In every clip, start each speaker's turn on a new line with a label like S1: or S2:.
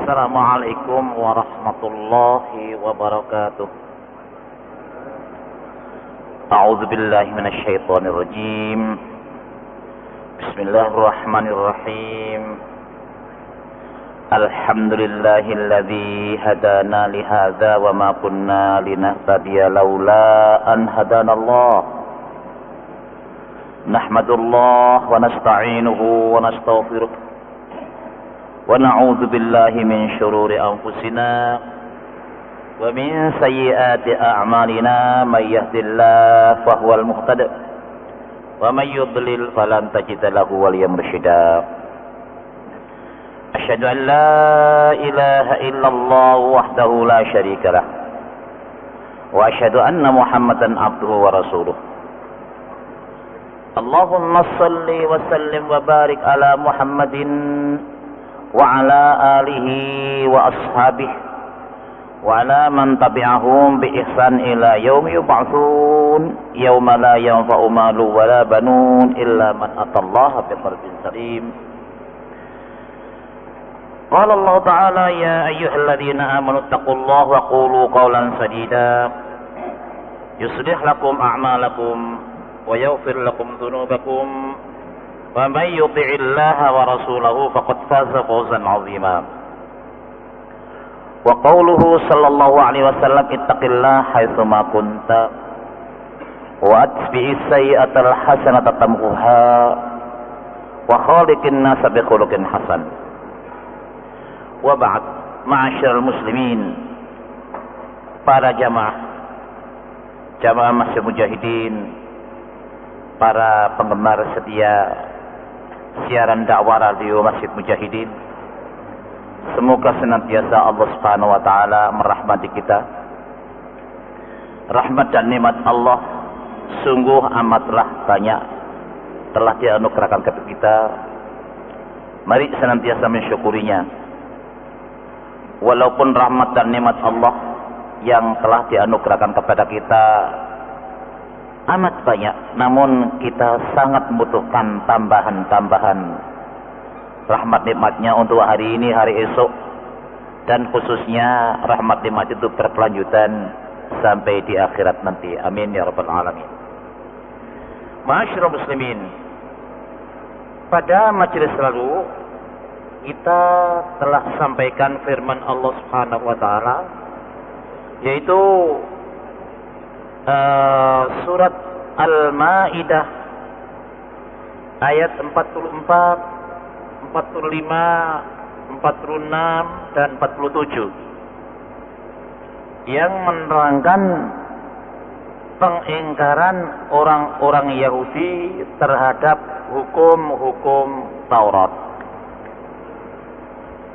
S1: Assalamualaikum warahmatullahi wabarakatuh. A'udzu billahi minasy syaithanir rajim. Bismillahirrahmanirrahim. Alhamdulillahilladzi hadana li hadza wa ma kunna linahtadiya laula an hadanallah. Nahmadullah wa nasta'inuhu wa nastaghfiruh. ونعوذ بالله من شرور أنفسنا ومن سيئات أعمالنا من يهد الله فهو المهتد ومن يضلل فلن تجد له وليا مرشدا أشهد أن لا إله إلا الله وحده لا شريك له وأشهد أن محمدا عبده ورسوله اللهم صل وسلم وبارك على محمد وعلى آله وأصحابه وعلى من تبعهم بإحسان إلى يوم يبعثون يوم لا ينفع مال ولا بنون إلا من أتى الله بقلب سليم قال الله تعالى يا أيها الذين آمنوا اتقوا الله وقولوا قولا سديدا يصلح لكم أعمالكم ويغفر لكم ذنوبكم ومن يطع الله ورسوله فقد فاز فوزا عظيما وقوله صلى الله عليه وسلم اتق الله حيثما كنت واتبع السيئة الحسنة تمحها وخالق الناس بخلق حسن وبعد معاشر المسلمين para jamaah masjid mujahidin, para penggemar setia siaran dakwah radio Masjid Mujahidin, semoga senantiasa Allah Subhanahu wa taala merahmati kita. Rahmat dan nikmat Allah sungguh amatlah banyak telah dianugerahkan kepada kita. Mari senantiasa mensyukurinya. Walaupun rahmat dan nikmat Allah yang telah dianugerahkan kepada kita amat banyak, namun kita sangat membutuhkan tambahan-tambahan rahmat nikmatnya untuk hari ini, hari esok, dan khususnya rahmat nikmat itu berkelanjutan sampai di akhirat nanti. Amin ya rabbal alamin. Ma'asyiral muslimin, pada majelis lalu kita telah sampaikan firman Allah Subhanahu wa taala, yaitu surat Al-Maidah ayat 44, 45, 46 dan 47 yang menerangkan pengingkaran orang-orang Yahudi terhadap hukum-hukum Taurat,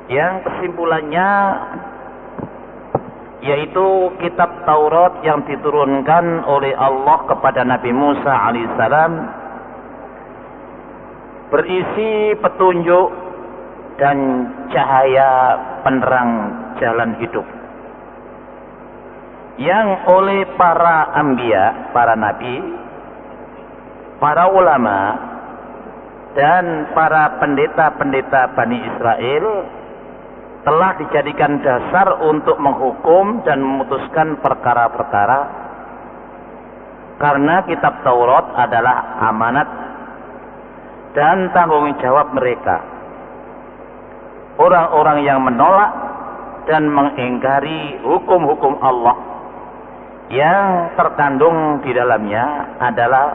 S1: yang kesimpulannya yaitu kitab Taurat yang diturunkan oleh Allah kepada Nabi Musa alaihissalam berisi petunjuk dan cahaya penerang jalan hidup, yang oleh para anbiya, para nabi, para ulama dan para pendeta-pendeta Bani Israel telah dijadikan dasar untuk menghukum dan memutuskan perkara-perkara, karena kitab Taurat adalah amanat dan tanggung jawab mereka. Orang-orang yang menolak dan mengingkari hukum-hukum Allah yang terkandung di dalamnya adalah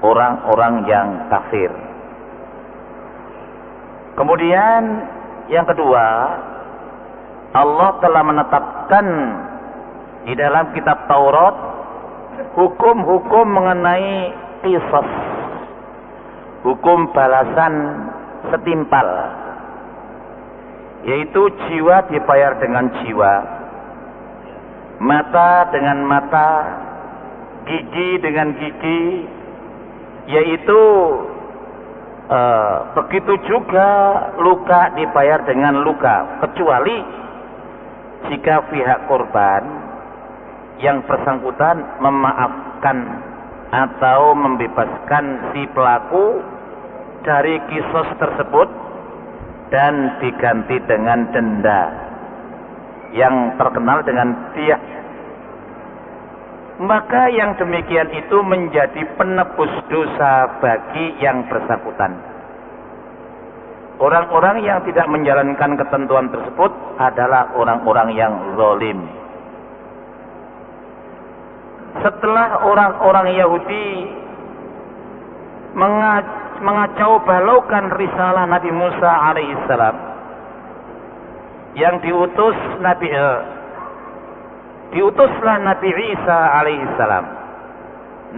S1: orang-orang yang kafir. Kemudian yang kedua, Allah telah menetapkan di dalam kitab Taurat hukum-hukum mengenai qisas, hukum balasan setimpal, yaitu jiwa dibayar dengan jiwa, mata dengan mata, gigi dengan gigi, yaitu begitu juga luka dibayar dengan luka, kecuali jika pihak korban yang bersangkutan memaafkan atau membebaskan si pelaku dari kisos tersebut dan diganti dengan denda yang terkenal dengan dia. Maka yang demikian itu menjadi penebus dosa bagi yang bersangkutan. Orang-orang yang tidak menjalankan ketentuan tersebut adalah orang-orang yang zalim. Setelah orang-orang Yahudi mengacau balaukan risalah Nabi Musa alaihissalam yang diutuslah Nabi Isa alaihissalam.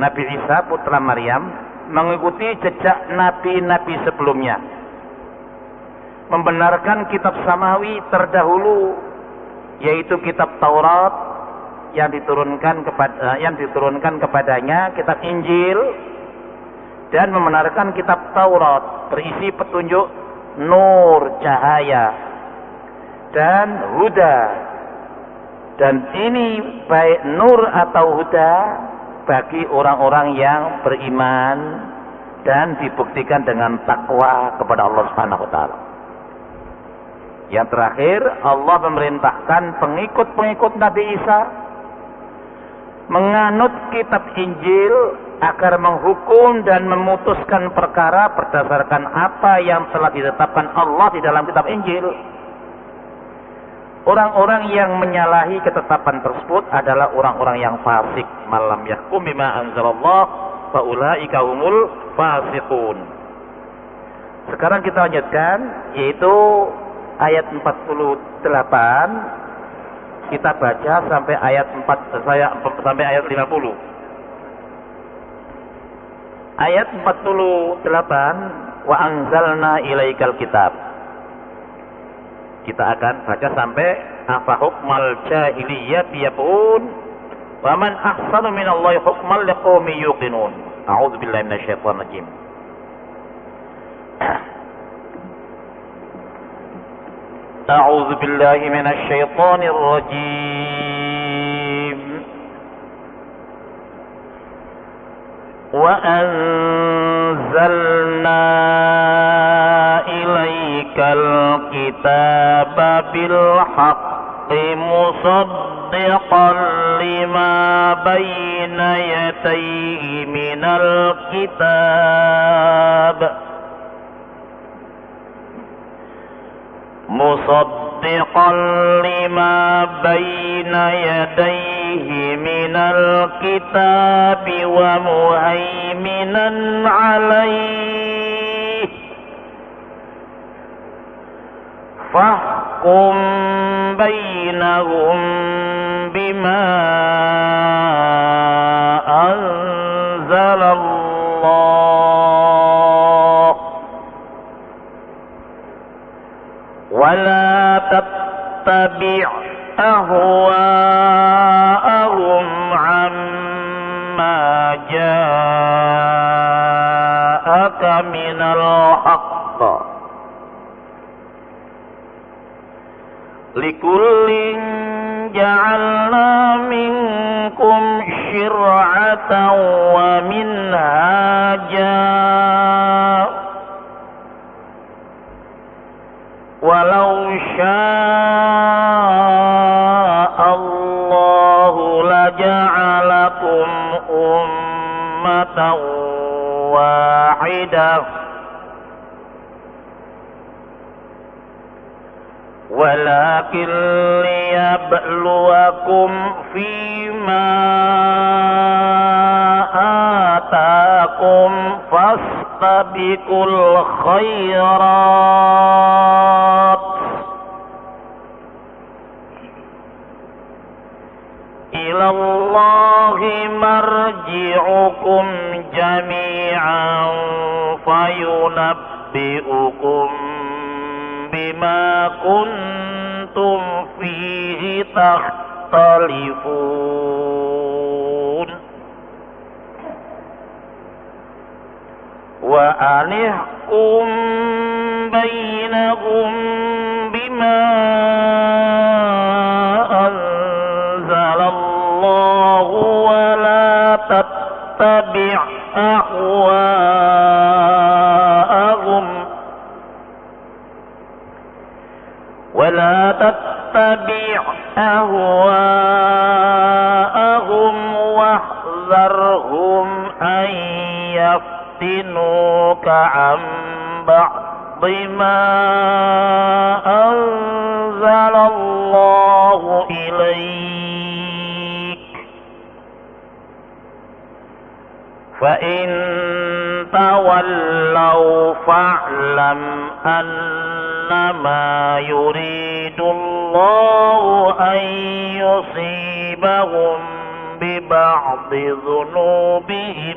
S1: Nabi Isa putra Maryam mengikuti jejak nabi-nabi sebelumnya, membenarkan kitab samawi terdahulu, yaitu kitab Taurat yang diturunkan kepadanya, kitab Injil, dan membenarkan kitab Taurat berisi petunjuk, nur, cahaya, dan huda. Dan ini baik nur atau huda bagi orang-orang yang beriman dan dibuktikan dengan takwa kepada Allah Subhanahu wa taala. Yang terakhir, Allah memerintahkan pengikut-pengikut Nabi Isa menganut kitab Injil agar menghukum dan memutuskan perkara berdasarkan apa yang telah ditetapkan Allah di dalam kitab Injil. Orang-orang yang menyalahi ketetapan tersebut adalah orang-orang yang fasik. Malam yahkum bima anzalallah fa ulaika humul fasiqun. Sekarang kita lanjutkan, yaitu ayat 48. Kita baca sampai ayat 50. Ayat 48, wa anzalna ilaikal kitab. Kita akan baca sampai afa hukmal jahiliyyati yabun wa man ahsanu minallahi hukman liqaumin yuqinun. A'udzu billahi minasyaitonir rajim. أعوذ بالله من الشيطان الرجيم وأنزلنا إليك الكتاب بالحق مصدقا لما بين يديه من الكتاب مصدقا لما بين يديه من الكتاب ومهيمنا عليه فاحكم بينهم بما أنزل الله ولا تتبع أهواءهم عما جاءك من الحق لكل جعلنا منكم شرعة ومنهاجا ولو شاء الله لجعلكم أمة واحدة ولكن ليبلوكم فيما آتاكم فاستبقوا الخيرات إلى الله مرجعكم جميعا فينبئكم بما كنتم فيه تختلفون وأنحكم بينهم بما أنزل الله تتبع أهواءهم ولا تتبع أهواءهم واحذرهم أن يفتنوك عن بعض ما أنزل الله إليك فإن تولوا فاعلم أنما يريد الله أن يصيبهم ببعض ذنوبهم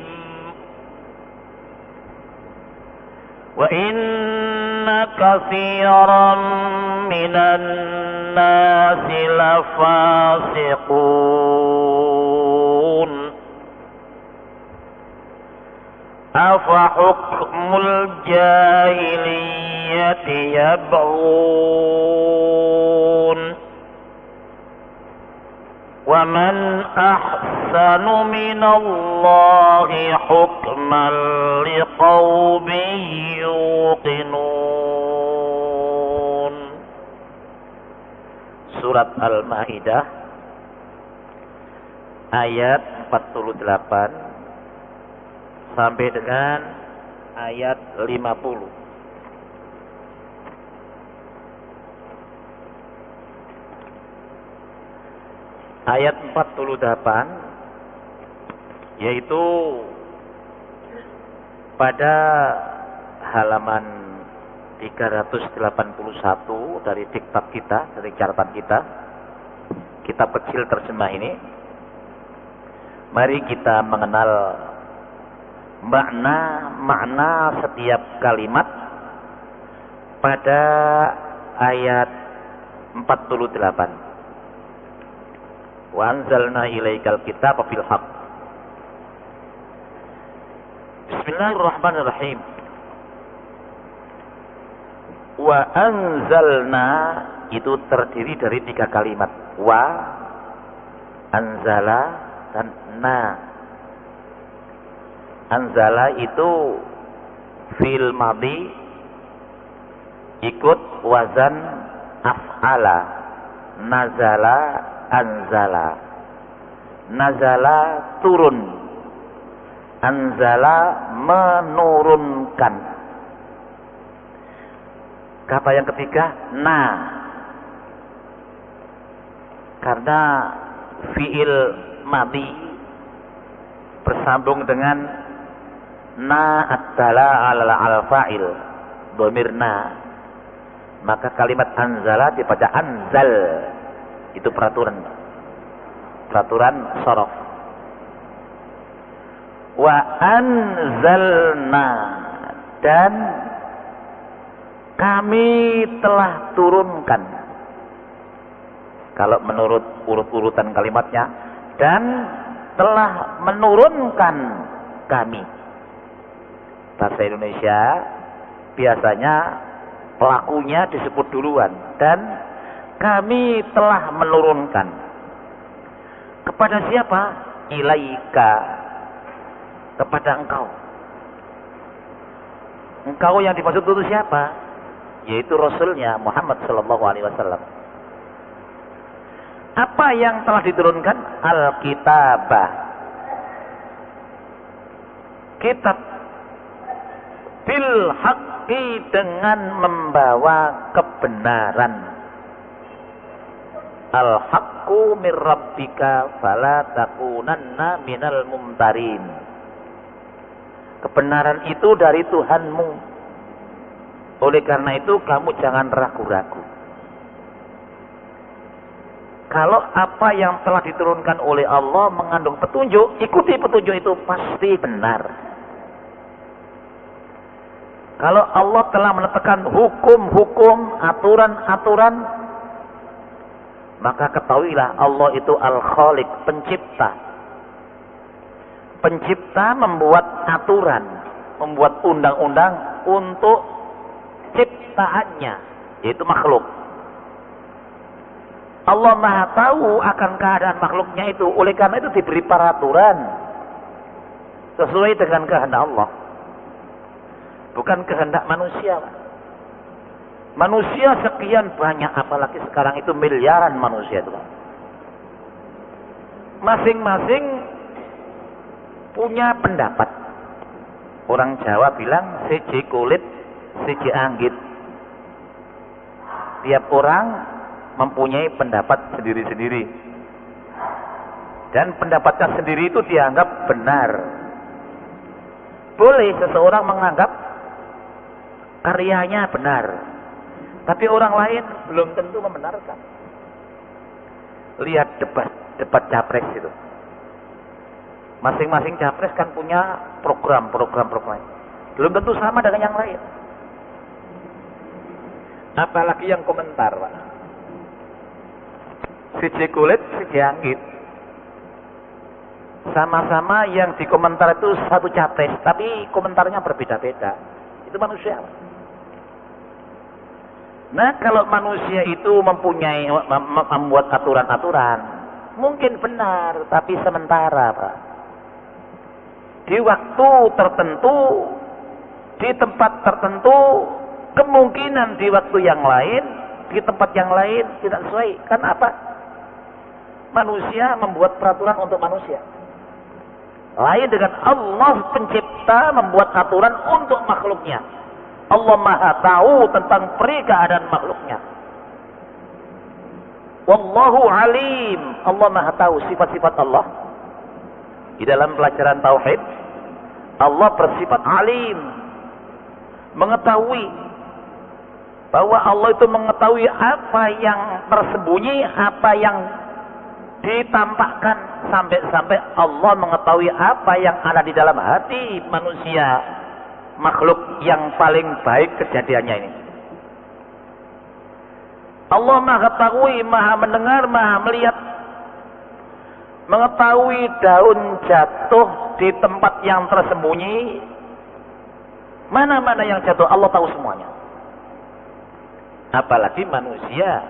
S1: وإن كثيرا من الناس لفاسقون أفحكم الجاهلية يبغون ومن أحسن من الله حكما لقوم يوقنون. Surat Al-Maidah ayat 48 sampai dengan ayat 50. Ayat 48 yaitu pada halaman 381 dari diktat kita, dari catatan kita, kitab kecil terjemah ini. Mari kita mengenal makna setiap kalimat pada ayat 48. Wa anzalna ilaikal kitaba bil haqq. Bismillahirrahmanirrahim. Wa anzalna itu terdiri dari 3 kalimat. Wa, anzala, dan na. Anzala itu fi'il madhi ikut wazan af'ala. Nazala, anzala. Nazala turun, anzala menurunkan. Kata yang ketiga na, karena fi'il madhi bersambung dengan na adalah al-fa'il dhamir na, maka kalimat anzala dibaca anzal. Itu peraturan shorof. Wa anzalna, dan kami telah turunkan. Kalau menurut urut-urutan kalimatnya, dan telah menurunkan kami. Bahasa Indonesia biasanya pelakunya disebut duluan, dan kami telah menurunkan. Kepada siapa? Ilaika, kepada engkau. Engkau yang dimaksud itu siapa? Yaitu Rasulnya Muhammad sallallahu alaihi wasallam. Apa yang telah diturunkan? Alkitabah, kitab, bil haqqi, dengan membawa kebenaran. Al-haqqu mir rabbika fala takunanna minal mumtarin. Kebenaran itu dari Tuhanmu, oleh karena itu kamu jangan ragu-ragu. Kalau apa yang telah diturunkan oleh Allah mengandung petunjuk, ikuti petunjuk itu, pasti benar. Kalau Allah telah menetapkan hukum-hukum, aturan-aturan, maka ketahuilah Allah itu Al-Khaliq, pencipta. Pencipta membuat aturan, membuat undang-undang untuk ciptaannya, yaitu makhluk. Allah Maha tahu akan keadaan makhluknya itu, oleh karena itu diberi peraturan sesuai dengan kehendak Allah, bukan kehendak manusia. Manusia sekian banyak, apalagi sekarang itu miliaran manusia itu. Masing-masing punya pendapat. Orang Jawa bilang siji kulit, siji anggit. Tiap orang mempunyai pendapat sendiri-sendiri. Dan pendapatnya sendiri itu dianggap benar. Boleh seseorang menganggap karyanya benar, tapi orang lain belum tentu membenarkan. Lihat debat capres itu. Masing-masing capres kan punya program. Belum tentu sama dengan yang lain. Apalagi yang komentar, Pak. Siji kulit, siji anggit. Sama-sama yang dikomentar itu satu capres, tapi komentarnya berbeda-beda. Itu manusia. Nah, kalau manusia itu membuat aturan-aturan, mungkin benar, tapi sementara, Pak. Di waktu tertentu, di tempat tertentu, kemungkinan di waktu yang lain, di tempat yang lain tidak sesuai. Karena apa? Manusia membuat peraturan untuk manusia. Lain dengan Allah pencipta membuat aturan untuk makhluknya. Allah Maha tahu tentang keadaan makhluknya. Wallahu alim. Allah Maha tahu sifat-sifat Allah. Di dalam pelajaran tauhid, Allah bersifat alim, mengetahui, bahwa Allah itu mengetahui apa yang tersembunyi, apa yang ditampakkan, sampai-sampai Allah mengetahui apa yang ada di dalam hati manusia, makhluk yang paling baik kejadiannya ini. Allah Maha ketahui, Maha mendengar, Maha melihat, mengetahui daun jatuh di tempat yang tersembunyi, mana-mana yang jatuh, Allah tahu semuanya. Apalagi manusia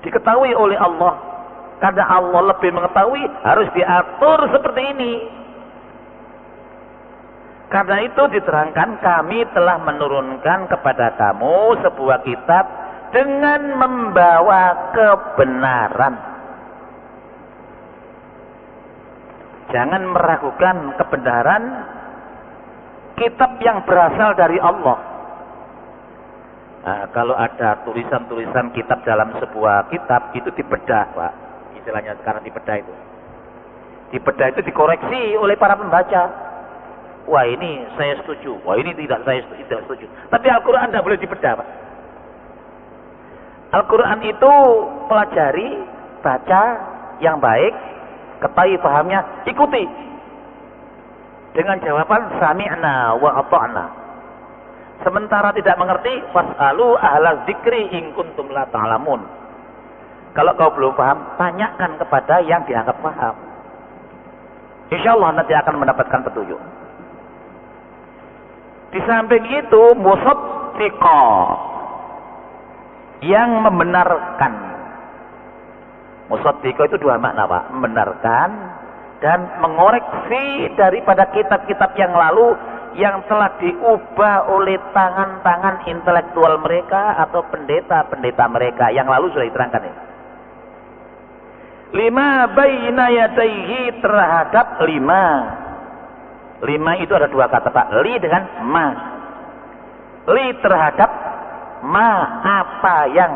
S1: diketahui oleh Allah. Karena Allah lebih mengetahui, harus diatur seperti ini. Karena itu diterangkan, kami telah menurunkan kepada kamu sebuah kitab dengan membawa kebenaran. Jangan meragukan kebenaran kitab yang berasal dari Allah. Nah, kalau ada tulisan-tulisan kitab dalam sebuah kitab, itu dibedah, Pak. Istilahnya sekarang dibedah itu. Dibedah itu dikoreksi oleh para pembaca. Wah, ini saya setuju. Wah, ini tidak, saya tidak setuju. Tapi Al-Quran tidak boleh dibedah, Pak. Al-Quran itu pelajari, baca yang baik, ketahui pahamnya, ikuti. Dengan jawaban sami'na wa ata'na. Sementara tidak mengerti, fas'alu ahla dzikri in kuntum la ta'lamun. Kalau kau belum paham, tanyakan kepada yang dianggap paham. Insya Allah nanti akan mendapatkan petunjuk. Di samping itu, musaddiqah, yang membenarkan. Musaddiqah itu dua makna, Pak. Membenarkan dan mengoreksi daripada kitab-kitab yang lalu yang telah diubah oleh tangan-tangan intelektual mereka atau pendeta-pendeta mereka. Yang lalu sudah diterangkan ini. Lima baina yadaihi, terhadap lima. Lima itu ada dua kata, Pak. Li dengan ma. Li terhadap ma, apa yang.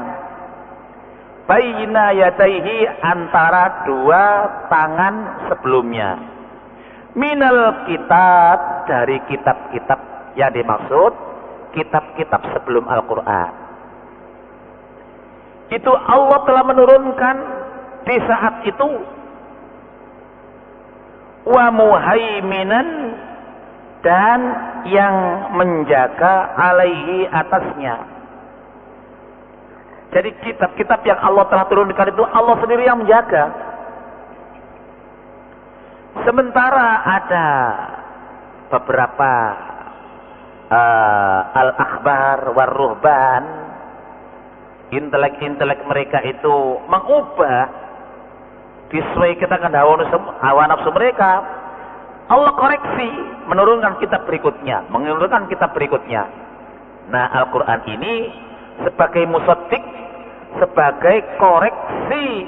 S1: Baina yadaihi, antara dua tangan sebelumnya. Minal kitab, dari kitab-kitab yang dimaksud, kitab-kitab sebelum Al-Quran. Itu Allah telah menurunkan di saat itu, wa muhaiminan, dan yang menjaga alaihi, atasnya. Jadi kitab-kitab yang Allah telah turunkan itu Allah sendiri yang menjaga. Sementara ada beberapa al-akhbar war-ruhban, intelek-intelek mereka itu mengubah disesuaikan dengan hawa nafsu mereka. Allah koreksi, menurunkan kitab berikutnya, menurunkan kitab berikutnya. Nah, Al-Quran ini sebagai musaddiq, sebagai koreksi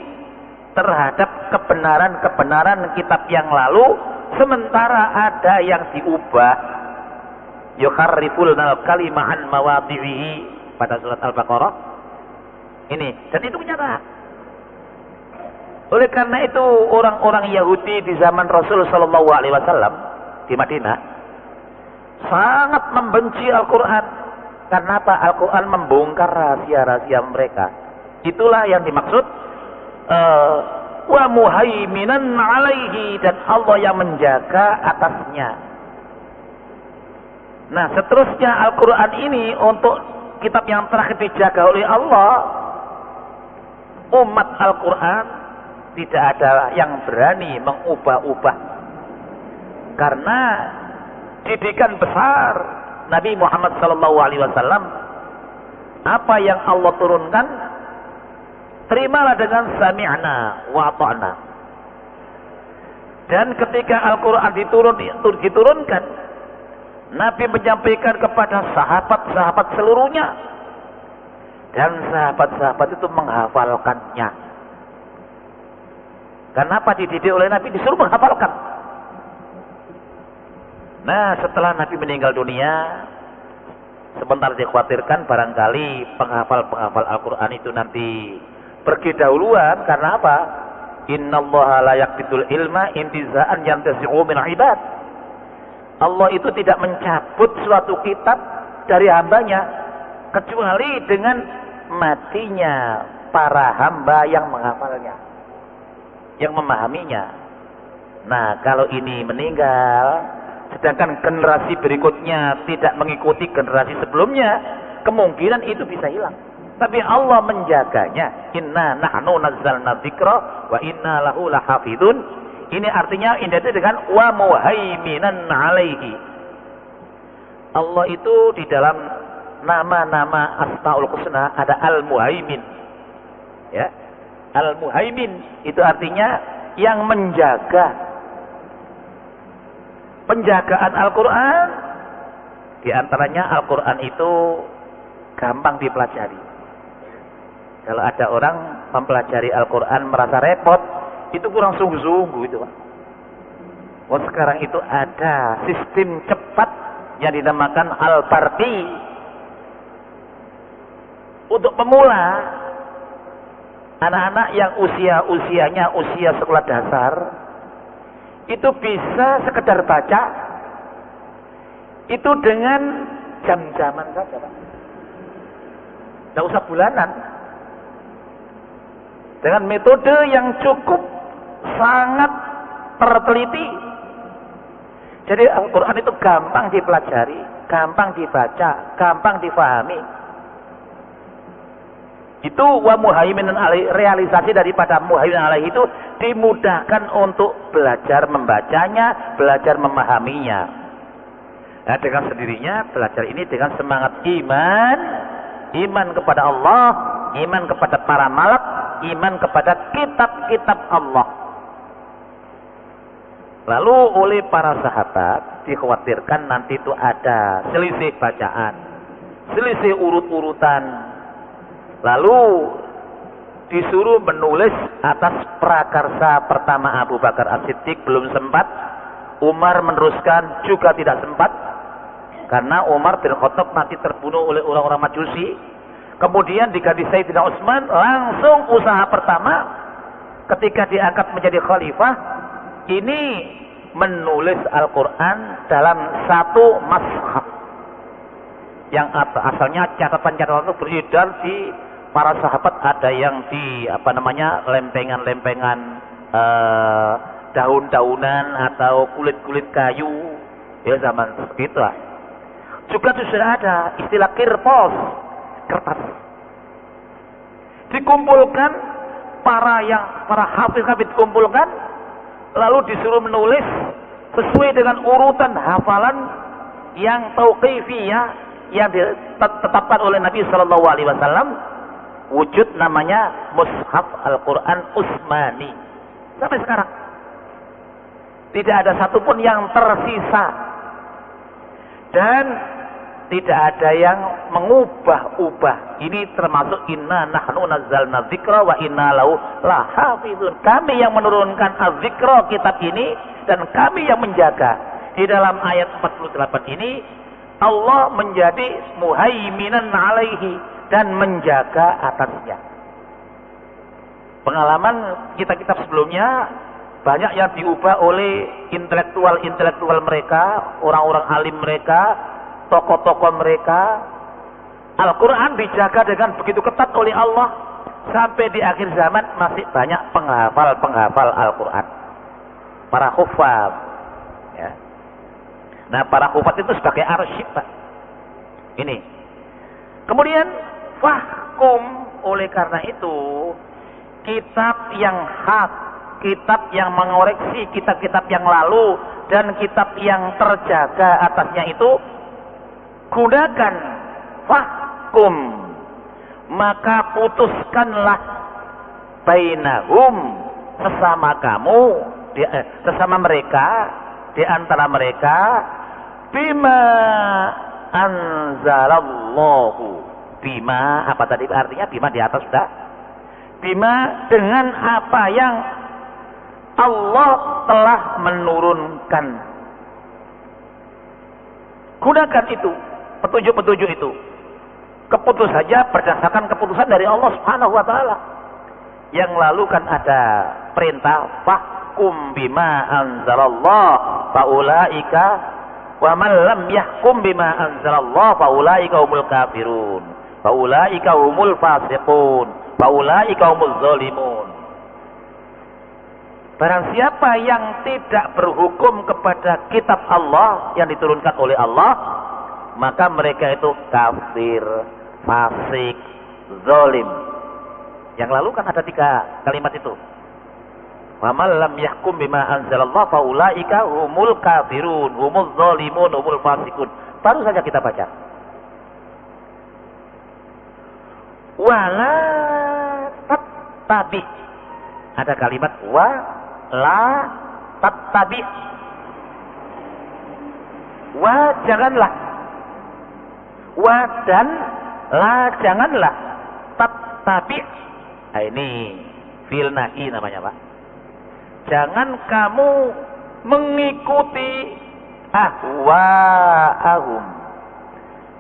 S1: terhadap kebenaran-kebenaran kitab yang lalu, sementara ada yang diubah. Yukharriful kalima an mawadhihi pada surat Al-Baqarah. Ini, dan itu kenyataan. Oleh karena itu orang-orang Yahudi di zaman Rasul sallallahu alaihi wasallam di Madinah sangat membenci Al-Qur'an. Karena apa? Al-Qur'an membongkar rahasia-rahasia mereka. Itulah yang dimaksud wa muhaiminan alaihi, dan Allah yang menjaga atasnya. Nah, seterusnya Al-Qur'an ini untuk kitab yang terakhir dijaga oleh Allah. Umat Al-Qur'an tidak ada yang berani mengubah-ubah, karena didikan besar Nabi Muhammad SAW, apa yang Allah turunkan terimalah dengan sami'na wa ata'na. Dan ketika Al-Quran diturunkan, Nabi menyampaikan kepada sahabat-sahabat seluruhnya, dan sahabat-sahabat itu menghafalkannya. Kenapa dididik oleh Nabi? Disuruh menghafalkan. Nah, setelah Nabi meninggal dunia, sebentar dikhawatirkan barangkali penghafal-penghafal Al-Quran itu nanti pergi dahuluan. Karena apa? Innallaha la yaqbidul ilma intiza'an yantasi'u min ibad. Allah itu tidak mencabut suatu kitab dari hambanya kecuali dengan matinya para hamba yang menghafalnya, yang memahaminya. Nah, kalau ini meninggal, sedangkan generasi berikutnya tidak mengikuti generasi sebelumnya, kemungkinan itu bisa hilang. Tapi Allah menjaganya. Inna nahnu nazzalna dzikra wa inna lahu lahafidun. Ini artinya identik dengan wa muhaiminan alaihi. Allah itu di dalam nama-nama Asmaul Husna ada Al-Muhaimin. Ya. Al-Muhaimin itu artinya yang menjaga. Penjagaan Al-Quran, di antaranya Al-Quran itu gampang dipelajari. Kalau ada orang mempelajari Al-Quran merasa repot, itu kurang sungguh-sungguh itu, Pak. Oh, sekarang itu ada sistem cepat yang dinamakan Al-Barti. Untuk pemula, anak-anak yang usianya usia sekolah dasar, itu bisa sekedar baca itu dengan jam-jaman saja, Pak. Tidak usah bulanan. Dengan metode yang cukup sangat terteliti. Jadi Al-Quran itu gampang dipelajari, gampang dibaca, gampang difahami. Itu wa muhaiminan alaihi, realisasi daripada muhaiminan alaihi itu dimudahkan untuk belajar membacanya, belajar memahaminya. Nah, dengan sendirinya belajar ini dengan semangat iman, iman kepada Allah, iman kepada para malak, iman kepada kitab-kitab Allah. Lalu oleh para sahabat dikhawatirkan nanti itu ada selisih bacaan, selisih urut-urutan. Lalu disuruh menulis atas prakarsa pertama Abu Bakar As-Siddiq belum sempat, Umar meneruskan juga tidak sempat, karena Umar bin Khattab nanti terbunuh oleh orang-orang Majusi. Kemudian diganti Sayyidina Utsman, langsung usaha pertama ketika diangkat menjadi khalifah, ini menulis Al-Quran dalam satu mashaf. Yang asalnya catatan-catatan itu beredar di para sahabat, ada yang di lempengan-lempengan daun-daunan atau kulit-kulit kayu, ya zaman seperti itulah. Juga sudah ada istilah kirpos, kertas. Dikumpulkan para hafiz dikumpulkan, lalu disuruh menulis sesuai dengan urutan hafalan yang tauqifiyah yang ditetapkan oleh Nabi Shallallahu Alaihi Wasallam. Wujud namanya Mushaf Al-Quran Utsmani sampai sekarang. Tidak ada satupun yang tersisa. Dan Tidak ada yang mengubah-ubah. Ini termasuk inna nahnu nazzalna dzikra wa inna lahu lahafizun. Kami yang menurunkan az-dzikra, kitab ini, dan kami yang menjaga. Di dalam ayat 48 ini Allah menjadi muhaiminan alaihi dan menjaga atasnya. Pengalaman kitab-kitab sebelumnya banyak yang diubah oleh intelektual mereka, orang-orang alim mereka, tokoh-tokoh mereka. Al-Quran dijaga dengan begitu ketat oleh Allah. Sampai di akhir zaman masih banyak penghafal Al-Quran, para hufaz, ya. Nah, para hufaz itu sebagai arsip, Pak. Ini. Kemudian fahkum, oleh karena itu kitab yang hak, kitab yang mengoreksi kitab-kitab yang lalu, dan kitab yang terjaga atasnya itu gunakan fahkum, maka putuskanlah bainahum, sesama kamu, sesama mereka, di antara mereka, bima anzalallahu. Bima apa tadi artinya? Bima di atas sudah. Bima dengan apa yang Allah telah menurunkan. Gunakan itu, petunjuk-petunjuk itu. Keputus saja berdasarkan keputusan dari Allah Subhanahu wa taala. Yang lalu kan ada perintah fahkum bima anzalallah faulaika wa man lam yahkum bima anzalallah faulaika humul kafirun faulaika humul fasiqun faulaika humuz zalimun. Barang siapa yang tidak berhukum kepada kitab Allah yang diturunkan oleh Allah, maka mereka itu kafir, fasik, zalim. Yang lalu kan ada 3 kalimat itu. Wa man lam yahkum bima anzalallah faulaika humul kafirun, humuz zalimun, humul fasikun. Baru saja kita baca. Wala tattabi. Ada kalimat wa la tattabi. Wa janganlah. Wa dan la janganlah. Tattabi. Nah, ini fi'il nahi namanya, Pak. Jangan kamu mengikuti ahwa'ahum.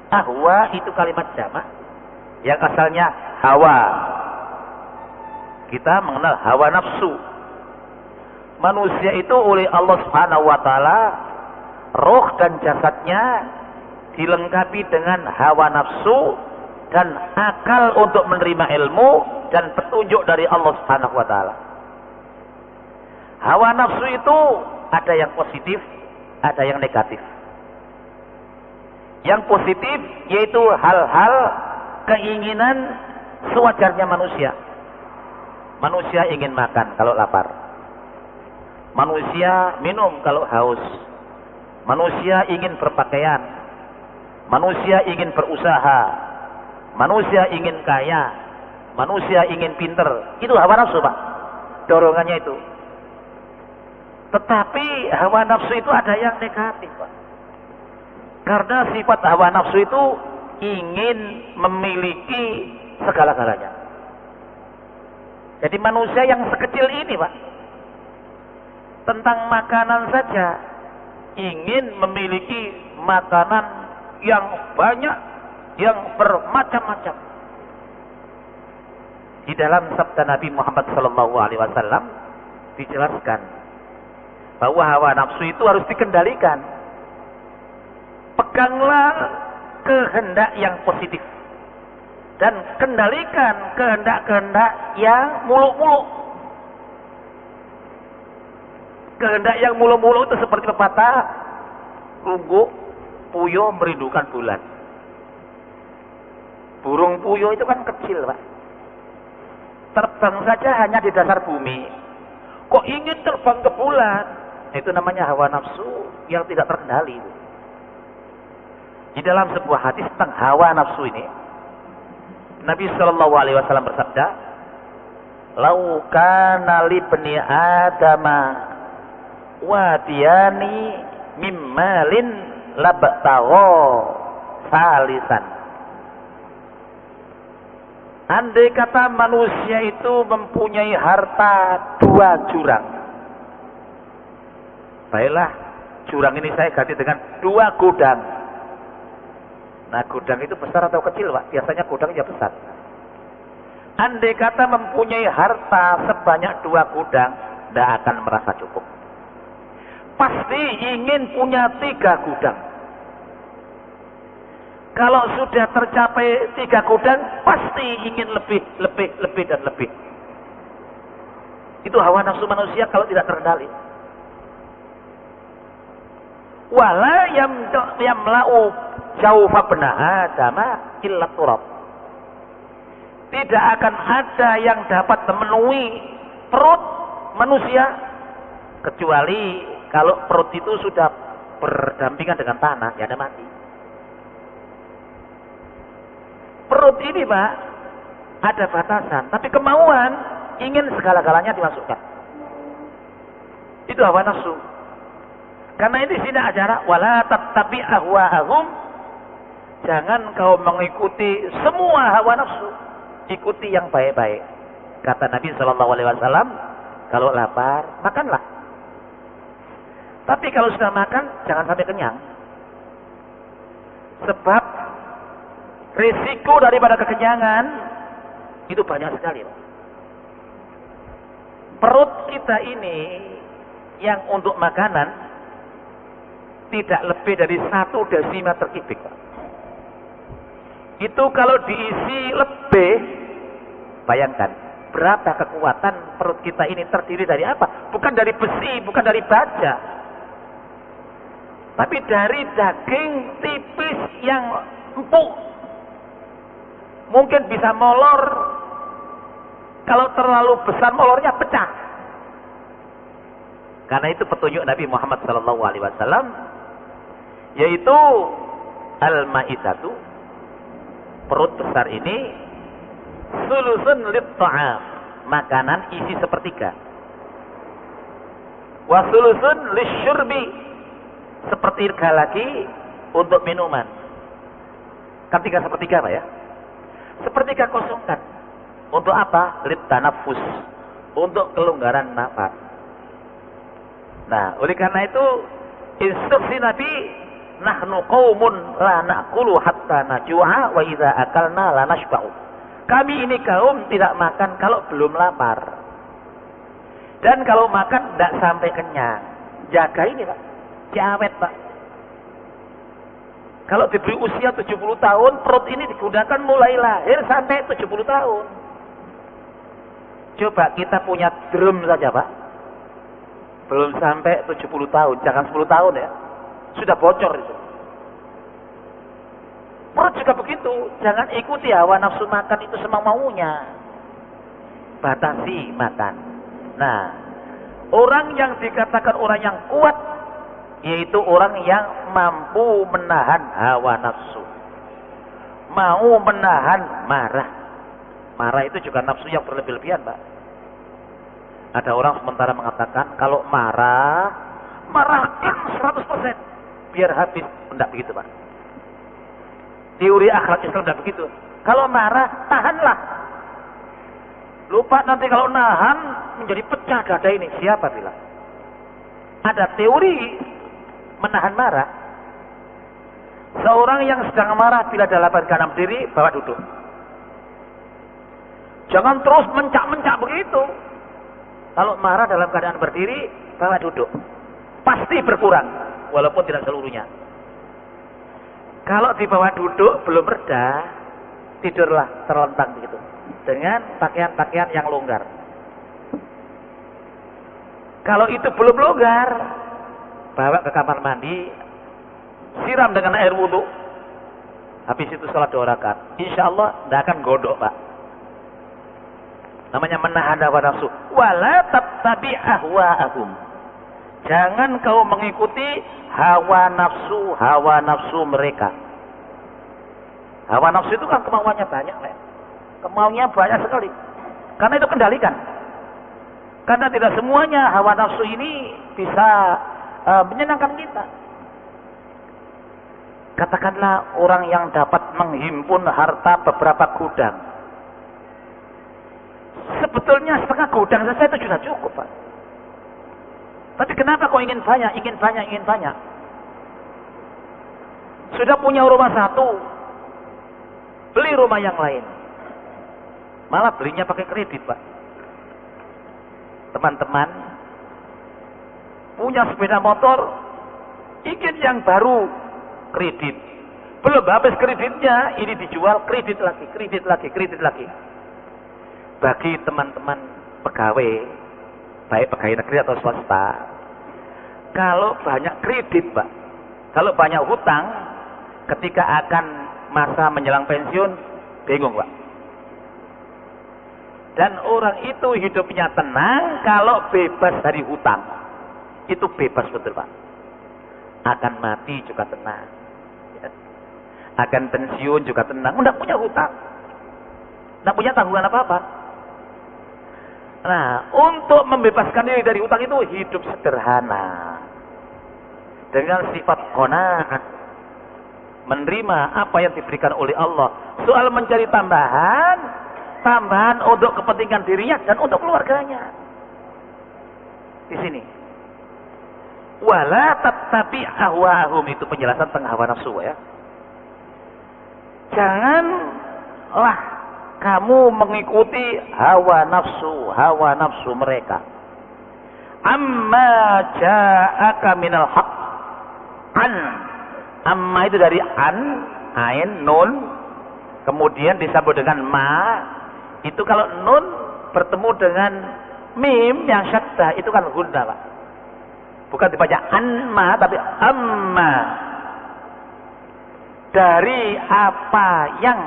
S1: Ahwa itu kalimat jamak yang asalnya hawa. Kita mengenal hawa nafsu. Manusia itu oleh Allah Subhanahu wa taala, roh dan jasadnya dilengkapi dengan hawa nafsu dan akal untuk menerima ilmu dan petunjuk dari Allah Subhanahu wa taala. Hawa nafsu itu ada yang positif, ada yang negatif. Yang positif yaitu hal-hal keinginan sewajarnya manusia. Manusia ingin makan kalau lapar. Manusia minum kalau haus. Manusia ingin berpakaian. Manusia ingin berusaha. Manusia ingin kaya. Manusia ingin pinter. Itu hawa nafsu, Pak. Dorongannya itu. Tetapi hawa nafsu itu ada yang negatif, Pak. Karena sifat hawa nafsu itu ingin memiliki segala-galanya. Jadi manusia yang sekecil ini, Pak, tentang makanan saja ingin memiliki makanan yang banyak, yang bermacam-macam. Di dalam sabda Nabi Muhammad SAW dijelaskan bahwa hawa nafsu itu harus dikendalikan. Peganglah kehendak yang positif dan kendalikan kehendak-kehendak yang muluk-muluk. Kehendak yang muluk-muluk itu seperti pepatah, runggu puyuh merindukan bulan. Burung puyuh itu kan kecil, Pak. Terbang saja hanya di dasar bumi. Kok ingin terbang ke bulan? Itu namanya hawa nafsu yang tidak terkendali. Di dalam sebuah hadis tentang hawa nafsu ini, Nabi Shallallahu Alaihi Wasallam bersabda, "Lau kana li bani Adama wadiyani mimmalin labtagha salisan. Andai kata manusia itu mempunyai harta 2 jurang. Baiklah, jurang ini saya ganti dengan 2 gudang. Nah, gudang itu besar atau kecil, Pak? Biasanya gudangnya besar. Andai kata mempunyai harta sebanyak 2 gudang, tidak akan merasa cukup. Pasti ingin punya 3 gudang. Kalau sudah tercapai 3 gudang, pasti ingin lebih, dan lebih. Itu hawa nafsu manusia kalau tidak terkendali. Wala yamla'u jawfa ibn Adam illa turab. Tidak akan ada yang dapat memenuhi perut manusia kecuali kalau perut itu sudah berdampingan dengan tanah, ya ada mati. Perut ini, Pak, ada batasan, tapi kemauan ingin segala-galanya dimasukkan. Itu hawa nafsu. Karena ini sini ajaran wala tattabi ahwa'ahum. Jangan kau mengikuti semua hawa nafsu. Ikuti yang baik-baik. Kata Nabi Shallallahu Alaihi Wasallam, kalau lapar makanlah. Tapi kalau sudah makan jangan sampai kenyang. Sebab risiko daripada kekenyangan itu banyak sekali. Perut kita ini yang untuk makanan tidak lebih dari 1 desimeter kubik, Pak. Itu kalau diisi lebih, bayangkan berapa kekuatan perut kita ini terdiri dari apa? Bukan dari besi, bukan dari baja, tapi dari daging tipis yang empuk. Mungkin bisa molor, kalau terlalu besar molornya pecah. Karena itu petunjuk Nabi Muhammad SAW, yaitu al-ma'idatu, perut besar ini, sulusun lit-ta'am, makanan isi sepertiga, wa sulusun lisyurbi, sepertiga lagi untuk minuman. Kan 3/3, Pak, ya. Sepertiga kosongkan untuk apa? Lit-tanafus, untuk kelonggaran nafas. Nah, oleh karena itu instruksi Nabi, nahnu qaumun la na'kulu hatta najua wa idza akalna la nashba'u. Kami ini kaum tidak makan kalau belum lapar. Dan kalau makan tidak sampai kenyang. Jaga ini, Pak. Awet, Pak. Kalau diberi usia 70 tahun, perut ini digunakan mulai lahir sampai 70 tahun. Coba kita punya drum saja, Pak. Belum sampai 70 tahun, jangan 10 tahun ya. Sudah bocor itu. Perut juga begitu, jangan ikuti hawa nafsu makan itu semau-maunya. Batasi makan. Nah, orang yang dikatakan orang yang kuat, yaitu orang yang mampu menahan hawa nafsu. Mau menahan marah. Marah itu juga nafsu yang berlebih-lebihan, Pak. Ada orang sementara mengatakan, kalau marahkan 100%. Biar habis. Tidak begitu, Pak. Teori akhlak Islam tidak begitu. Kalau marah, tahanlah. Lupa nanti kalau nahan menjadi pecah dada ini. Siapa bilang? Ada teori menahan marah. Seorang yang sedang marah bila dalam keadaan diri, bawa duduk. Jangan terus mencak-mencak begitu. Kalau marah dalam keadaan berdiri, bawa duduk. Pasti berkurang, walaupun tidak seluruhnya. Kalau di bawah duduk belum reda, tidurlah terlentang begitu dengan pakaian-pakaian yang longgar. Kalau itu belum longgar, bawa ke kamar mandi, siram dengan air wudhu, habis itu sholat 2 rakaat. Insya Allah tidak akan godok, Pak. Namanya menahan hawa nafsu. Wala tattabi ahwa'ahum. Jangan kau mengikuti hawa nafsu mereka. Hawa nafsu itu kan kemauannya banyak, Pak. Kemauannya banyak sekali. Karena itu kendalikan. Karena tidak semuanya hawa nafsu ini bisa menyenangkan kita. Katakanlah orang yang dapat menghimpun harta beberapa gudang. Sebetulnya setengah gudang saja itu sudah cukup, Pak. Tapi kenapa kok ingin banyak, ingin banyak, ingin banyak? Sudah punya rumah satu, beli rumah yang lain. Malah belinya pakai kredit, Pak. Teman-teman, punya sepeda motor, ingin yang baru, kredit. Belum habis kreditnya, ini dijual, kredit lagi, kredit lagi, kredit lagi. Bagi teman-teman pegawai, baik pegawai negeri atau swasta, kalau banyak kredit, Pak, kalau banyak hutang, ketika akan masa menjelang pensiun, bingung, Pak. Dan orang itu hidupnya tenang kalau bebas dari hutang. Itu bebas betul, Pak. Akan mati juga tenang. Akan pensiun juga tenang. Tidak punya hutang. Tidak punya tanggungan apa-apa. Nah, untuk membebaskan diri dari hutang itu hidup sederhana. Dengan sifat qanaah. Menerima apa yang diberikan oleh Allah. Soal mencari tambahan untuk kepentingan dirinya dan untuk keluarganya. Di sini. Wala tattabi ahwahum, itu penjelasan tentang hawa nafsu ya. Janganlah kamu mengikuti hawa nafsu mereka. Amma ja'aka minal haq. Amma itu dari ain, nun, kemudian disambung dengan ma. Itu kalau nun bertemu dengan mim yang syaddah, itu kan gundah, Pak. Bukan dibaca anma, tapi amma. Dari apa yang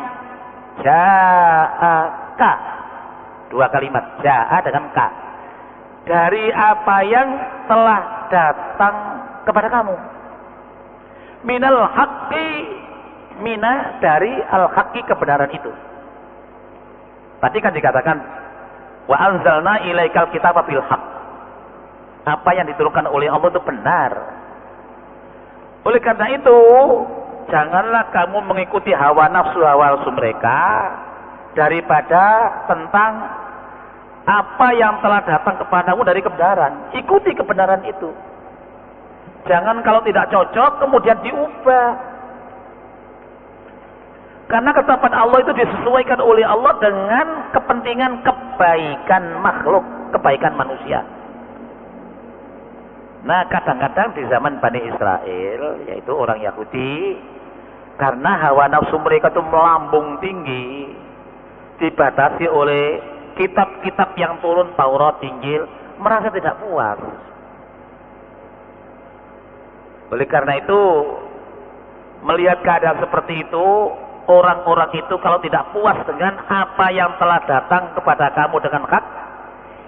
S1: ja'aka. Dua kalimat, ja'a dengan ka. Dari apa yang telah datang kepada kamu. Minal haqqi, mina dari al-haqqi, kebenaran itu. Tadi kan dikatakan wa anzalna ilaikal kitaba bil haqq. Apa yang diturunkan oleh Allah itu benar. Oleh karena itu, janganlah kamu mengikuti hawa nafsu mereka daripada tentang apa yang telah datang kepadamu dari kebenaran. Ikuti kebenaran itu. Jangan kalau tidak cocok kemudian diubah. Karena ketetapan Allah itu disesuaikan oleh Allah dengan kepentingan kebaikan makhluk, kebaikan manusia. Nah, kadang-kadang di zaman Bani Israel, yaitu orang Yahudi, karena hawa nafsu mereka itu melambung tinggi, dibatasi oleh kitab-kitab yang turun, Taurat, Injil, merasa tidak puas. Oleh karena itu, melihat keadaan seperti itu, orang-orang itu kalau tidak puas dengan apa yang telah datang kepada kamu dengan hak,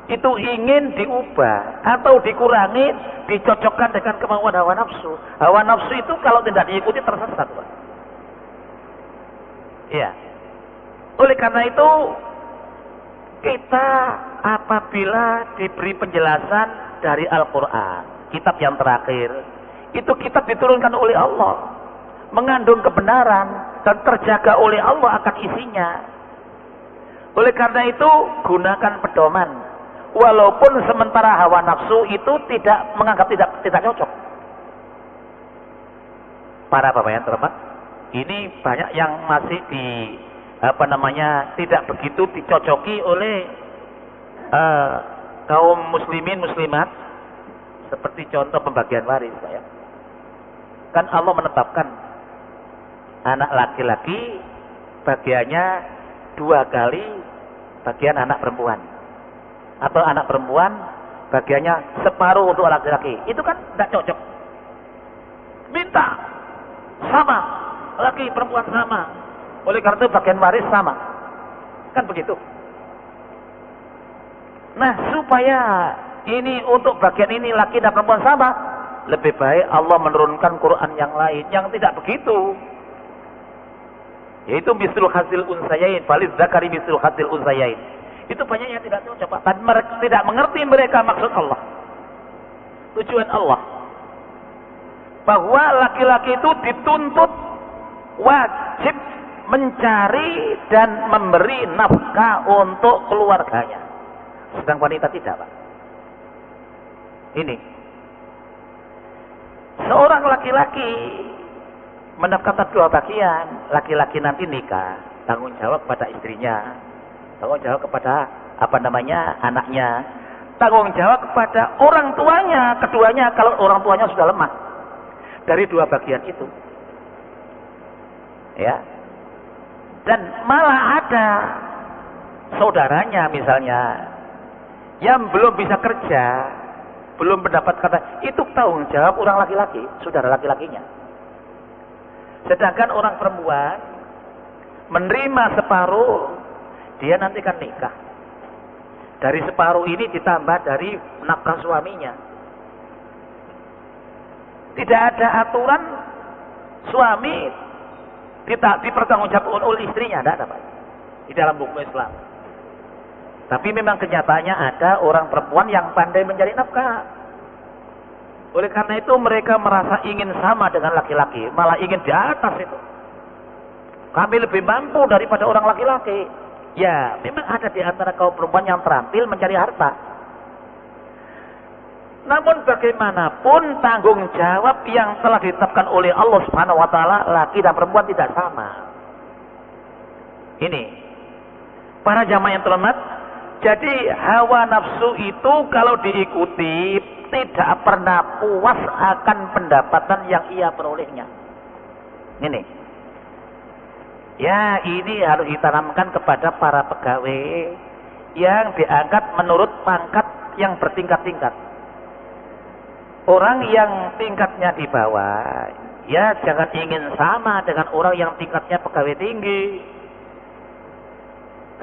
S1: itu ingin diubah atau dikurangi, dicocokkan dengan kemauan hawa nafsu. Hawa nafsu itu kalau tidak diikuti tersesat, Pak. Iya. Oleh karena itu, kita apabila diberi penjelasan dari Al-Quran, kitab yang terakhir, itu kitab diturunkan oleh Allah, mengandung kebenaran dan terjaga oleh Allah akan isinya. Oleh karena itu, gunakan pedoman. Walaupun sementara hawa nafsu itu tidak menganggap tidak cocok. Para bapak yang terhormat, ini banyak yang masih tidak begitu dicocoki oleh kaum muslimin muslimat, seperti contoh pembagian waris, Pak ya. Kan Allah menetapkan anak laki-laki bagiannya 2 kali bagian anak perempuan, atau anak perempuan bagiannya separuh untuk laki-laki. Itu kan tidak cocok. Minta sama, laki perempuan sama. Oleh karena itu bagian waris sama, kan begitu. Nah, supaya ini untuk bagian ini laki dan perempuan sama, lebih baik Allah menurunkan Quran yang lain yang tidak begitu, yaitu mislul hasil unsayain, falid zakari mislul hasil unsayain. Itu banyak yang tidak cocok, dan tidak mengerti mereka maksud Allah, tujuan Allah, bahwa laki-laki itu dituntut wajib mencari dan memberi nafkah untuk keluarganya. Sedang wanita tidak, Pak. Ini seorang laki-laki mendapatkan dua bagian. Laki-laki nanti nikah, tanggung jawab kepada istrinya, tanggung jawab kepada anaknya, tanggung jawab kepada orang tuanya, keduanya kalau orang tuanya sudah lemah. Dari dua bagian itu, ya. Dan malah ada saudaranya misalnya yang belum bisa kerja, belum mendapatkan, itu tanggung jawab orang laki-laki, saudara laki-lakinya. Sedangkan orang perempuan menerima separuh, dia nanti kan nikah. Dari separuh ini ditambah dari nafkah suaminya. Tidak ada aturan suami dipertanggungjawabkan oleh istrinya, tidak ada, Pak, di dalam hukum Islam. Tapi memang kenyataannya ada orang perempuan yang pandai mencari nafkah. Oleh karena itu mereka merasa ingin sama dengan laki-laki, malah ingin di atas itu. Kami lebih mampu daripada orang laki-laki. Ya, memang ada di antara kaum perempuan yang terampil mencari harta. Namun bagaimanapun tanggung jawab yang telah ditetapkan oleh Allah Subhanahu wa taala, laki dan perempuan tidak sama. Ini para jamaah yang terhormat, jadi hawa nafsu itu kalau diikuti tidak pernah puas akan pendapatan yang ia perolehnya. Ini. Ya, ini harus ditanamkan kepada para pegawai yang diangkat menurut pangkat yang bertingkat-tingkat. Orang yang tingkatnya di bawah, ya jangan ingin sama dengan orang yang tingkatnya pegawai tinggi.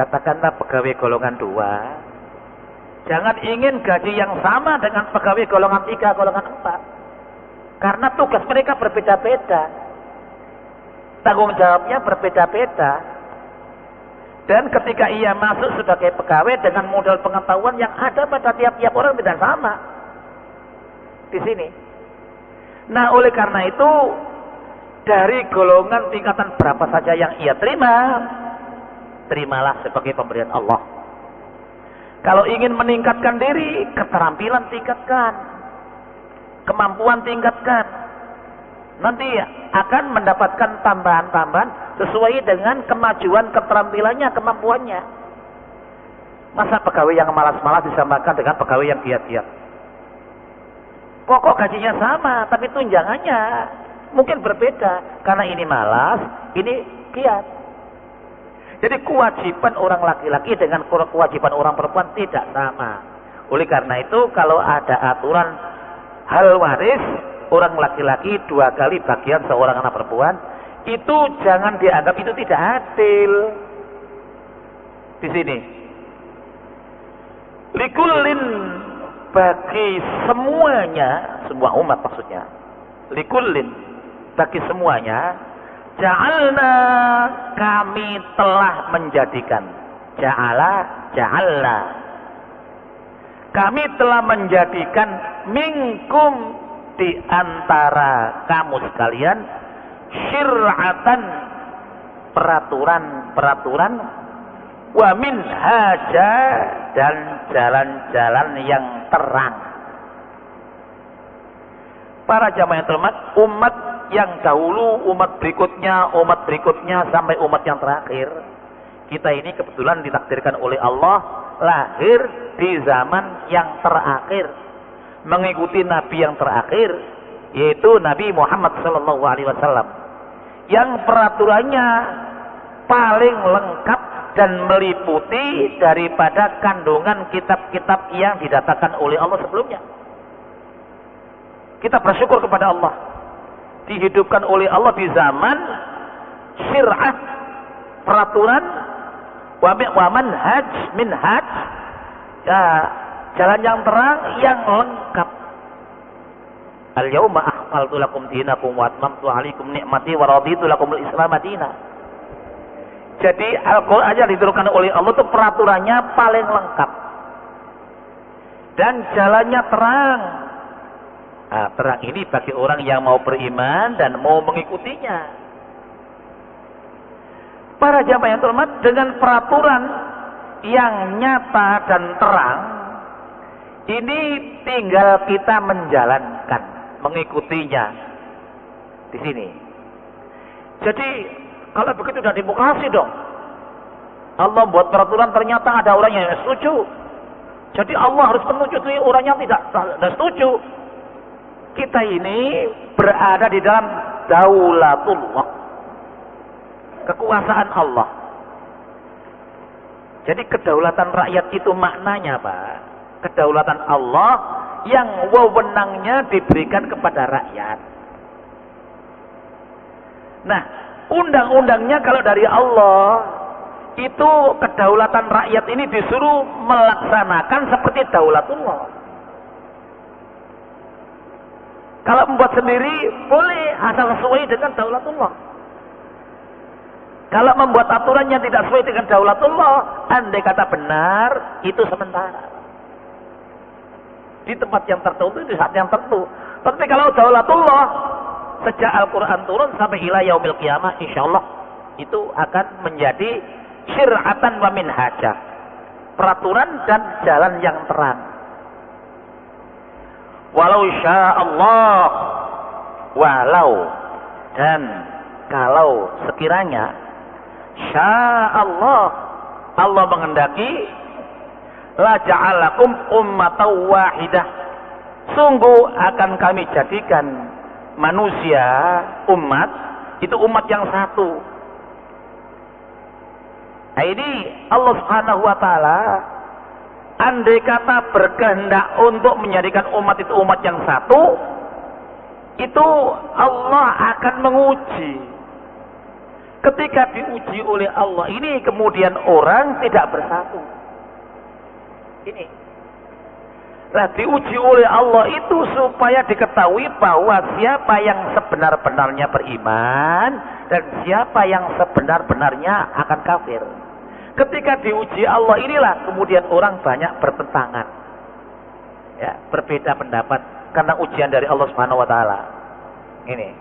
S1: Katakanlah pegawai golongan 2. Jangan ingin gaji yang sama dengan pegawai golongan 3, golongan 4. Karena tugas mereka berbeda-beda. Tanggung jawabnya berbeda-beda. Dan ketika ia masuk sebagai pegawai dengan modal pengetahuan yang ada pada tiap-tiap orang tidak sama. Di sini. Nah, oleh karena itu dari golongan tingkatan berapa saja yang ia terima, terimalah sebagai pemberian Allah. Kalau ingin meningkatkan diri, keterampilan tingkatkan, kemampuan tingkatkan. Nanti akan mendapatkan tambahan-tambahan sesuai dengan kemajuan keterampilannya, kemampuannya. Masa pegawai yang malas-malas disamakan dengan pegawai yang giat-giat? Pokok gajinya sama, tapi tunjangannya mungkin berbeda. Karena ini malas, ini giat. Jadi kewajiban orang laki-laki dengan kewajiban orang perempuan tidak sama. Oleh karena itu, kalau ada aturan hal waris, orang laki-laki 2 kali bagian seorang anak perempuan, itu jangan dianggap itu tidak adil. Di sini. Likullin, bagi semuanya, semua umat maksudnya, likullin, bagi semuanya, ja'alna, kami telah menjadikan, ja'alna, kami telah menjadikan minkum, di antara kamu sekalian, syir'atan, peraturan, wa minhaja, dan jalan-jalan yang terang. Para jamaah yang terhormat, umat yang dahulu, umat berikutnya sampai umat yang terakhir, kita ini kebetulan ditakdirkan oleh Allah lahir di zaman yang terakhir, mengikuti Nabi yang terakhir, yaitu Nabi Muhammad SAW, yang peraturannya paling lengkap dan meliputi daripada kandungan kitab-kitab yang didatangkan oleh Allah sebelumnya. Kita bersyukur kepada Allah, dihidupkan oleh Allah di zaman syir'ah, peraturan, wa manhaj, minhaj, ya, jalan yang terang yang lengkap. Al-yawma akmaltu lakum dinakum wa atmamtu alaikum ni'mati wa raditu lakumul Islam madina. Jadi Al-Quran yang diturunkan oleh Allah itu peraturannya paling lengkap dan jalannya terang. Nah, terang ini bagi orang yang mau beriman dan mau mengikutinya.
S2: para jamaah yang terhormat, dengan peraturan yang nyata dan terang, ini tinggal kita menjalankan, mengikutinya di sini. Jadi kalau begitu udah demokrasi dong. Allah buat peraturan, ternyata ada orang yang setuju. Jadi Allah harus menyetujui orang yang tidak setuju. Kita ini berada di dalam daulatullah, kekuasaan Allah. Jadi kedaulatan rakyat itu maknanya Pak, kedaulatan Allah yang wewenangnya diberikan kepada rakyat. Nah, undang-undangnya kalau dari Allah, itu kedaulatan rakyat ini disuruh melaksanakan seperti daulatullah. Kalau membuat sendiri boleh, asal sesuai dengan daulatullah. Kalau membuat aturan yang tidak sesuai dengan daulatullah, andai kata benar, itu sementara. Di tempat yang tertentu, di saat yang tertentu. Tapi kalau daulatullah, sejak Al-Quran turun sampai ila yaumil qiyamah, insyaallah itu akan menjadi syir'atan wa minhajah, peraturan dan jalan yang terang. Walau sya'allah, walau dan kalau sekiranya sya'allah, Allah menghendaki, la ja'alakum ummatan wahidah, sungguh akan kami jadikan manusia, umat itu umat yang satu. Nah ini Allah Subhanahu wa ta'ala andai kata berkehendak untuk menjadikan umat itu umat yang satu, itu Allah akan menguji. Ketika diuji oleh Allah ini, kemudian orang tidak bersatu. Ini. Nah, diuji oleh Allah itu supaya diketahui bahwa siapa yang sebenar-benarnya beriman dan siapa yang sebenar-benarnya akan kafir. Ketika diuji Allah inilah kemudian orang banyak bertentangan, ya, berbeda pendapat karena ujian dari Allah Subhanahu Wa Taala. Ini,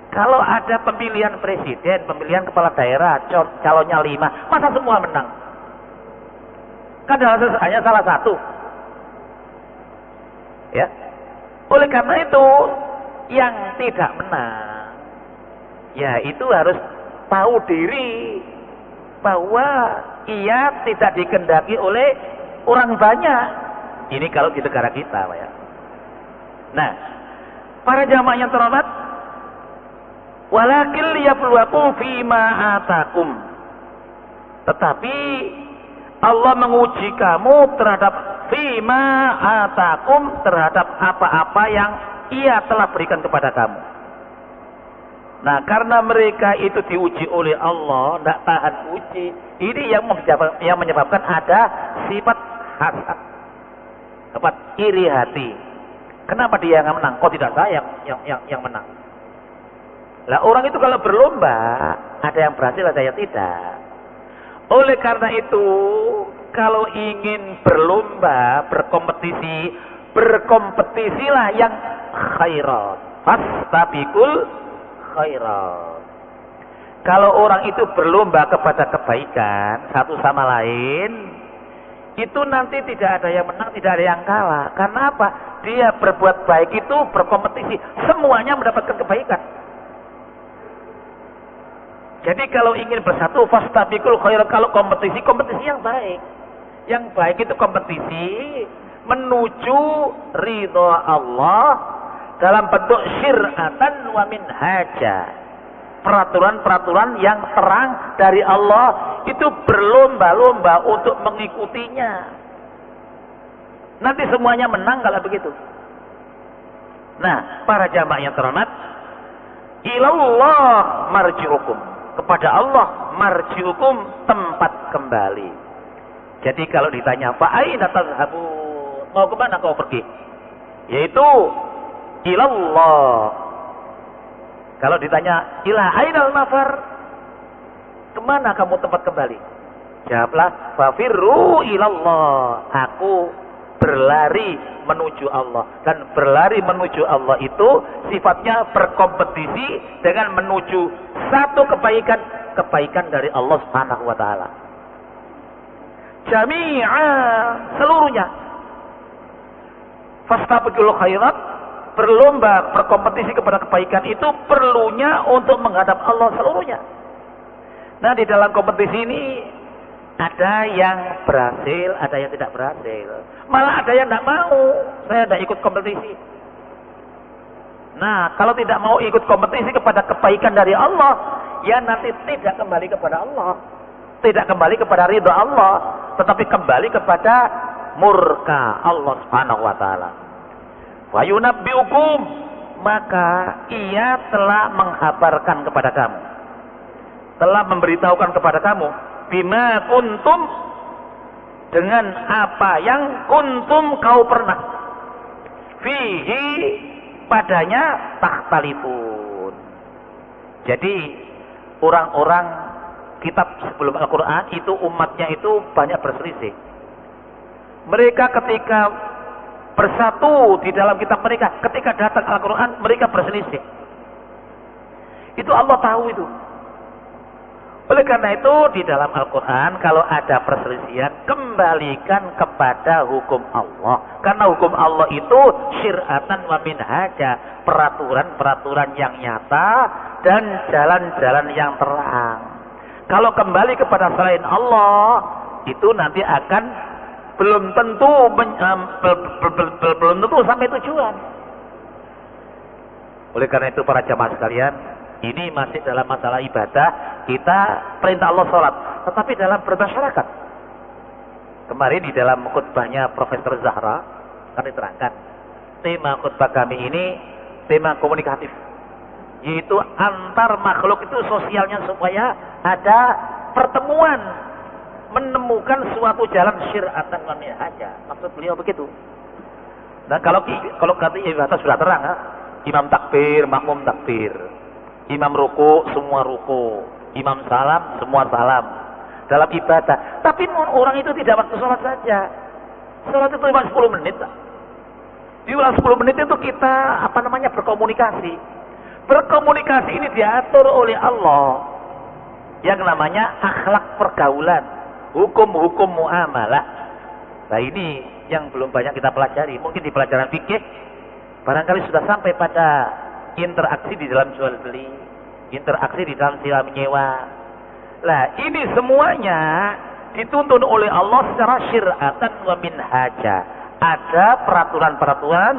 S2: kalau ada pemilihan presiden, pemilihan kepala daerah, calonnya 5, masa semua menang? Kan hanya salah satu. Ya, oleh karena itu yang tidak menang, ya itu harus tahu diri bahwa ia tidak dikehendaki oleh orang banyak. Ini kalau di negara kita, Pak ya. Nah, para jamaah yang terhormat, walakin liyabluwakum fima atakum. Tetapi Allah menguji kamu terhadap fima atakum, terhadap apa-apa yang ia telah berikan kepada kamu. Nah, karena mereka itu diuji oleh Allah, tidak tahan uji, ini yang menyebabkan ada sifat hasad, sifat iri hati. Kenapa dia yang menang? Kok tidak saya yang menang? Lah orang itu kalau berlomba, ada yang berhasil, ada yang tidak. Oleh karena itu, kalau ingin berlomba, berkompetisilah yang khairat. Fastabiqul khairat. Kalau orang itu berlomba kepada kebaikan satu sama lain, itu nanti tidak ada yang menang, tidak ada yang kalah. Karena apa? Dia berbuat baik itu berkompetisi, semuanya mendapatkan kebaikan. Jadi kalau ingin bersatu, fastabiqul khairat, kalau kompetisi yang baik. Yang baik itu kompetisi menuju ridha Allah dalam bentuk syir'atan wa minhaja. Peraturan-peraturan yang terang dari Allah, itu berlomba-lomba untuk mengikutinya. Nanti semuanya menang kalau begitu. Nah, para jamaah yang terhormat, ilallah marji'ukum. Kepada Allah marji'ukum, tempat kembali. Jadi kalau ditanya, fa'aina tadhhabun, mau kemana kau pergi? Yaitu ilallah. Kalau ditanya ila ainal mafar, kemana kamu tempat kembali? Jawablah fafirru ilallah, aku berlari menuju Allah. Dan berlari menuju Allah itu sifatnya berkompetisi dengan menuju satu kebaikan kebaikan dari Allah Subhanahu wa taala. Jami'a, seluruhnya. Fastabiqul khairat, berlomba, berkompetisi kepada kebaikan itu perlunya untuk menghadap Allah seluruhnya. Nah, di dalam kompetisi ini ada yang berhasil, ada yang tidak berhasil. Malah ada yang tidak mau, saya tidak ikut kompetisi. Nah, kalau tidak mau ikut kompetisi kepada kebaikan dari Allah, ya nanti tidak kembali kepada Allah, tidak kembali kepada ridha Allah, tetapi kembali kepada murka Allah Subhanahu wa taala. Wa yunabbiukum, maka ia telah menghabarkan kepada kamu, telah memberitahukan kepada kamu, bima kuntum, dengan apa yang kuntum kau pernah, fihi, padanya takhtalifun. Jadi orang-orang kitab sebelum Al-Quran itu umatnya itu banyak berselisih. Mereka ketika bersatu di dalam kitab mereka, ketika datang Al-Quran mereka berselisih. Itu Allah tahu itu. Oleh karena itu di dalam Al-Quran kalau ada perselisihan, kembalikan kepada hukum Allah. Karena hukum Allah itu syir'atan wa minhaja, peraturan-peraturan yang nyata dan jalan-jalan yang terang. Kalau kembali kepada selain Allah, itu nanti akan belum tentu sampai tujuan. Oleh karena itu para jamaah sekalian, ini masih dalam masalah ibadah, kita perintah Allah sholat, tetapi dalam bermasyarakat. Kemarin di dalam khutbahnya Profesor Zahra kan diterangkan, tema khutbah kami ini tema komunikatif, yaitu antar makhluk itu sosialnya supaya ada pertemuan, menemukan suatu jalan syir'atan wa minhaja. Maksud beliau begitu. Dan kalau kata ibadah sudah terang, imam takbir, makmum takbir, imam ruku, semua ruku, imam salam, semua salam dalam ibadah. Tapi orang itu tidak waktu sholat saja. Sholat itu cuma 10 menit. Di ulang 10 menit itu kita berkomunikasi. Berkomunikasi ini diatur oleh Allah yang namanya akhlak pergaulan, hukum-hukum muamalah. Nah, ini yang belum banyak kita pelajari. Mungkin di pelajaran fikih barangkali sudah sampai pada interaksi di dalam jual beli, interaksi di dalam sewa menyewa. Nah, ini semuanya dituntun oleh Allah secara syir'atan wa minhaja. Ada peraturan-peraturan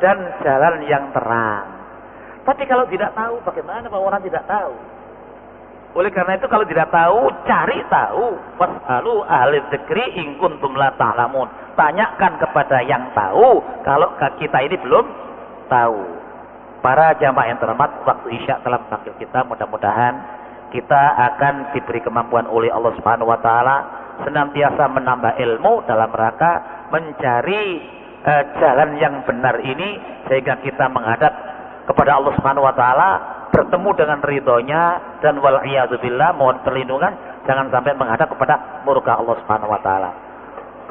S2: dan jalan yang terang. Tapi kalau tidak tahu, bagaimana Pak orang tidak tahu? Oleh karena itu kalau tidak tahu, cari tahu. Was'alu ahli dzikri in kuntum la ta'lamun. Tanyakan kepada yang tahu kalau kita ini belum tahu. Para jamaah yang terhormat, waktu Isya telah memanggil kita. Mudah-mudahan kita akan diberi kemampuan oleh Allah Subhanahu wa taala senantiasa menambah ilmu dalam rangka mencari jalan yang benar ini, sehingga kita menghadap kepada Allah Subhanahu wa taala, bertemu dengan ridhonya, dan wal iyadzubillah, mohon perlindungan jangan sampai menghadap kepada murka Allah Subhanahu wa taala.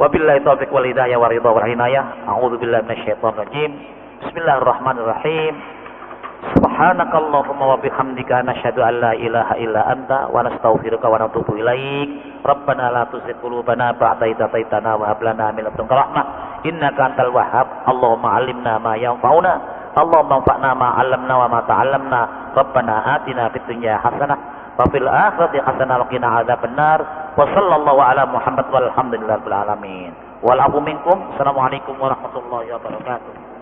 S2: Wabillahi taufiq wal hidayah wa ridha wal inayah. A'udzubillahi minasyaitonir rajim. Bismillahirrahmanirrahim. Subhanakallahumma wa bihamdika nasyhadu an la ilaha illa anta wa nastaghfiruka wa natubu ilaik. Rabbana la tuzigh qulubana ba'da idh hadaitana wa hab lana min ladunka rahmah innaka antal wahhab. Allahumma 'allimna ma yanfa'una, Allahumma anfa'na ma 'allamna wa ma ta'allamna. Rabbana atina fid dunya hasanah wa fil akhirati hasanah wa qina adzabannar. Wa sallallahu ala Muhammad walhamdulillahi rabbil alamin. Wal afu minkum. Assalamualaikum warahmatullahi wabarakatuh.